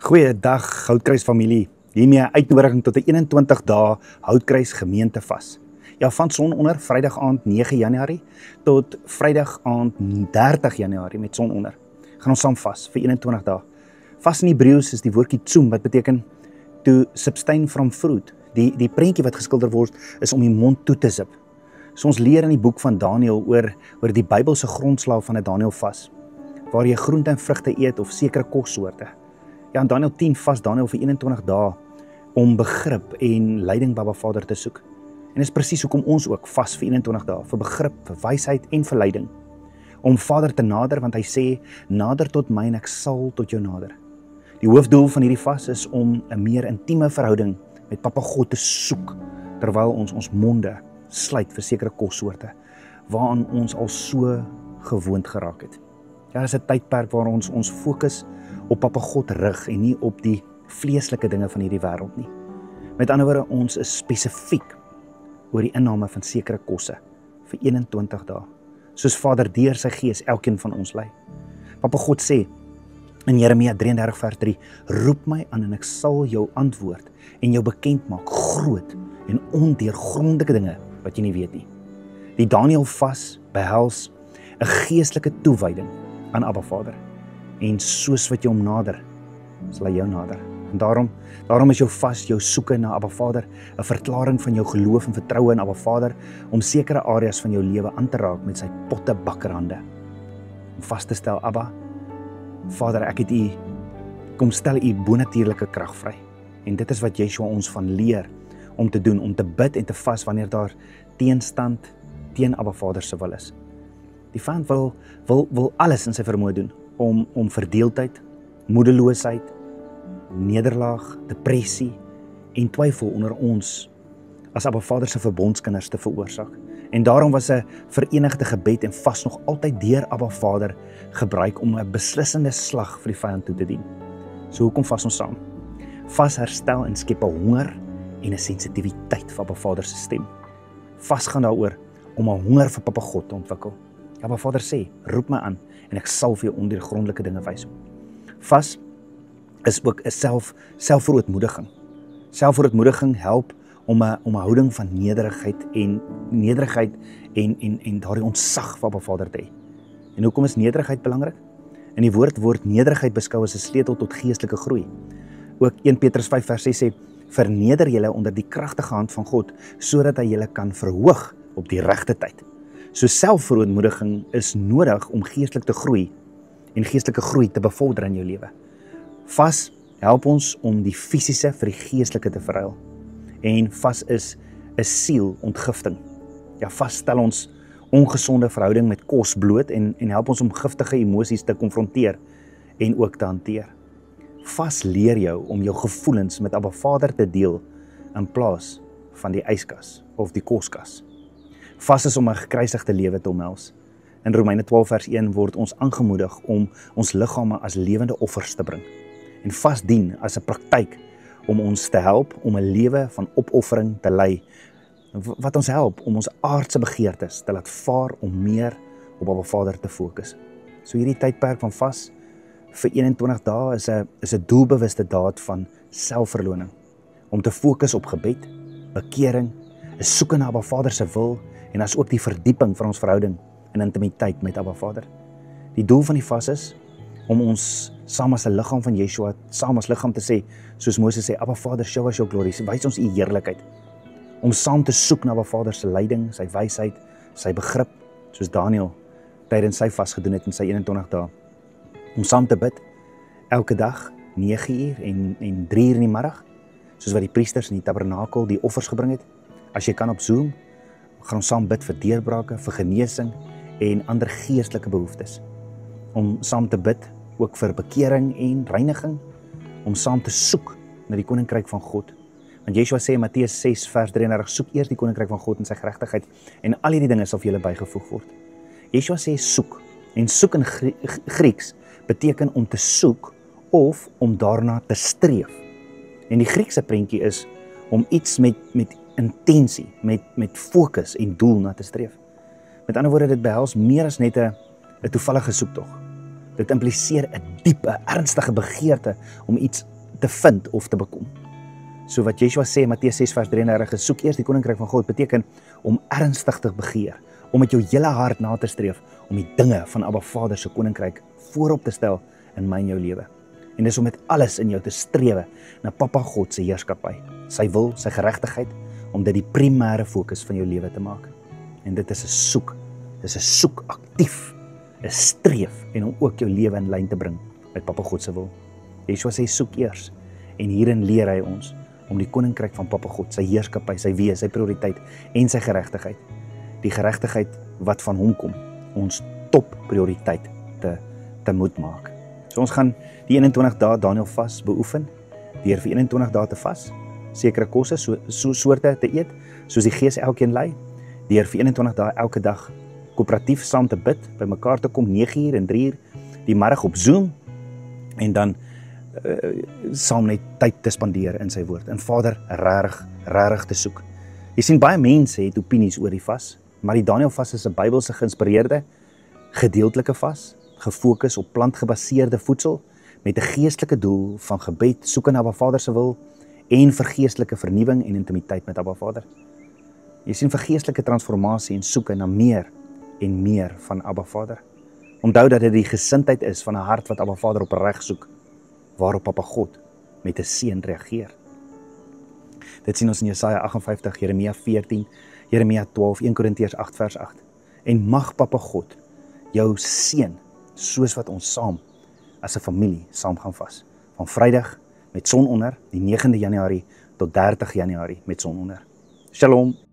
Goeiedag Houtkruis familie. Hiermee 'n uitnodiging tot 'n 21 dae Houtkruis gemeente vas. Ja, van sononder Vrydag aand 9 Januarie tot Vrydag aand 30 Januarie met sononder. Gaan ons saam vas vir 21 dae. Vas in Hebreëus is die woordjie tsoem wat beteken to abstain from fruit. Die prentjie wat geskilder word is om die mond toe te sip. So ons leer in die boek van Daniël oor die Bybelse grondslag van 'n Daniël vas, waar jy groente en vrugte eet of sekere kossoorte. Ja, in Daniël 10 vas Daniël vir 21 dae om begrip en leiding by Abba Vader te soek. En dis presies hoekom ons ook vas vir 21 dae, vir begrip, vir wysheid en vir leiding. Om Vader te nader, want hy sê, nader tot my en ek sal tot jou nader. Die hoofdoel van hierdie vas is om 'n meer intieme verhouding met Papa God te soek, terwyl ons monde sluit vir sekere kossoorte, waaraan ons al so gewoond geraak het. Ja, dis 'n tydperk waar ons fokus op Papa God rig en nie op die vleeslike dinge van hierdie wêreld nie. Met ander woorde, ons is spesifiek oor die inname van sekere kosse vir 21 dae, soos Vader deur sy gees elkeen van ons lei. Papa God sê in Jeremia 33 vers 3, roep my aan en ek sal jou antwoord en jou bekend maak groot en ondeurgrondelike dinge wat jy nie weet nie. Die Daniël vas behels 'n geestelike toewyding aan Abba Vader. En soos wat jy hom nader, sal hy jou nader. En daarom is jou vas, jou soeke na Abba Vader, 'n verklaring van jou geloof en vertroue in Abba Vader, om sekere areas van jou lewe aan te raak met sy pottebakkerhande. Om vas te stel, Abba, Vader, ek het U, kom stel U bonatuurlike krag vry. En dit is wat Yeshua ons van leer om te doen, om te bid en te vas wanneer daar teenstand teen Abba Vader se wil is. Die vyand wil alles in sy vermoë doen om verdeeldheid, moedeloosheid, nederlaag, depressie en twyfel onder ons as Abba Vader se verbondskinders te veroorsaak. En daarom was 'n verenigde gebed en vas nog altyd deur Abba Vader gebruik om 'n beslissende slag vir die vyand toe te dien. So hoekom vas ons saam? Vas herstel en skep 'n honger en 'n sensitiwiteit vir Abba Vader se stem. Vas gaan daaroor om 'n honger vir Papa God te ontwikkel. Abba Vader sê, roep my aan en ek sal vir jou ondeurgrondelike dinge wys. Vas is ook 'n selfverootmoediging. Selfverootmoediging help om 'n houding van nederigheid en daardie ontzag vir Abba Vader te hê. En hoekom is nederigheid belangrik? In die woord nederigheid beskou as 'n sleutel tot geestelike groei. Ook 1 Petrus 5 vers 6 sê, verneder julle onder die kragtige hand van God, sodat hy julle kan verhoog op die regte tyd. So selfverootmoediging is nodig om geestelik te groei en geestelike groei te bevorder in jou lewe. Vas help ons om die fisiese vir die geestelike te verruil. En vas is 'n sielontgifting. Ja, vas stel ons ongesonde verhouding met kos bloot en help ons om giftige emosies te konfronteer en ook te hanteer. Vas leer jou om jou gevoelens met Abba Vader te deel in plaas van die yskas of die koskas. Vas is om 'n gekruisigde lewe te omhels. In Romeine 12 vers 1 word ons aangemoedig om ons liggame as lewende offers te bring. En vas dien as 'n praktyk om ons te help om 'n lewe van opoffering te lei, wat ons help om ons aardse begeertes te laat vaar om meer op Abba Vader te fokus. So hierdie tydperk van vas vir 21 dae is 'n doelbewuste daad van selfverloning, om te fokus op gebed, bekering, 'n soeke na Abba Vader se wil en as ook die verdieping van ons verhouding en intimiteit met Abba Vader. Die doel van die vas is om ons saam as 'n liggaam van Yeshua, saam as liggaam te sê, soos Moses sê, Abba Vader, show us your glory, wys ons U heerlikheid. Om saam te soek na Abba Vader se leiding, sy wysheid, sy begrip, soos Daniël tydens sy vas gedoen het in sy 21 dae. Om saam te bid, elke dag, 9 uur en 3 uur in die middag, soos wat die priesters in die tabernakel die offers gebring het. As jy kan op Zoom, gaan ons saam bid vir deurbrake, vir genesing en ander geestelike behoeftes. Om saam te bid, ook vir bekering en reiniging, om saam te soek na die koninkryk van God. Want Yeshua sê in Matteus 6 vers 33, soek eers die koninkryk van God en sy geregtigheid en al hierdie dinge sal vir julle bygevoeg word. Yeshua sê soek, en soek in Grieks beteken om te soek of om daarna te streef. En die Griekse prentjie is om iets met intensie, met fokus en doel na te streef. Met ander woorde, dit behels meer as net 'n toevallige soektog. Dit impliseer 'n diepe, ernstige begeerte om iets te vind of te bekom. So wat Yeshua sê in Matteus 6 vers 33, soek eers die koninkryk van God, beteken om ernstig te begeer, om met jou hele hart na te streef, om die dinge van Abba Vader se koninkryk voorop te stel in my en jou lewe. En dis om met alles in jou te strewe na Papa God se heerskappy, sy wil, sy geregtigheid, om dit die primêre fokus van jou lewe te maak. En dit is 'n soek. Dis 'n soek aktief, 'n streef en om ook jou lewe in lyn te bring met Papa God se wil. Yeshua sê soek eers en hierin leer hy ons om die koninkryk van Papa God, sy heerskappy, sy wees, sy prioriteit en sy geregtigheid, die geregtigheid wat van hom kom, ons top prioriteit te moet maak. So ons gaan die 21 dae Daniël vas beoefen, deur vir 21 dae te vas, sekere kosse, so soorte te eet, soos die Gees elkeen lei, deur vir 21 dae elke dag koöperatief saam te bid, by mekaar te kom 9:00 en 3:00 die middag op Zoom, en dan saam net tyd te spandeer in sy woord, en Vader regtig te soek. Jy sien, baie mense het opinies oor die vas, maar die Daniël vas is 'n Bybelse geïnspireerde, gedeeltelike vas, gefokus op plantgebaseerde voedsel, met 'n geestelike doel van gebed, soeke na Abba Vader se wil, en vir geestelike vernuwing en intimiteit met Abba Vader. Jy sien, vir geestelike transformasie en soeke na meer en meer van Abba Vader. Onthou dat dit die gesindheid is van 'n hart wat Abba Vader opreg soek, waarop Papa God met 'n seën reageer. Dit sien ons in Jesaja 58, Jeremia 14, Jeremia 12, 1 Korintiërs 8 vers 8. En mag Papa God jou seën, soos wat ons saam as 'n familie saam gaan vas. Van Vrydag met son onder, die 9de Januarie tot 30 Januarie met son onder. Shalom.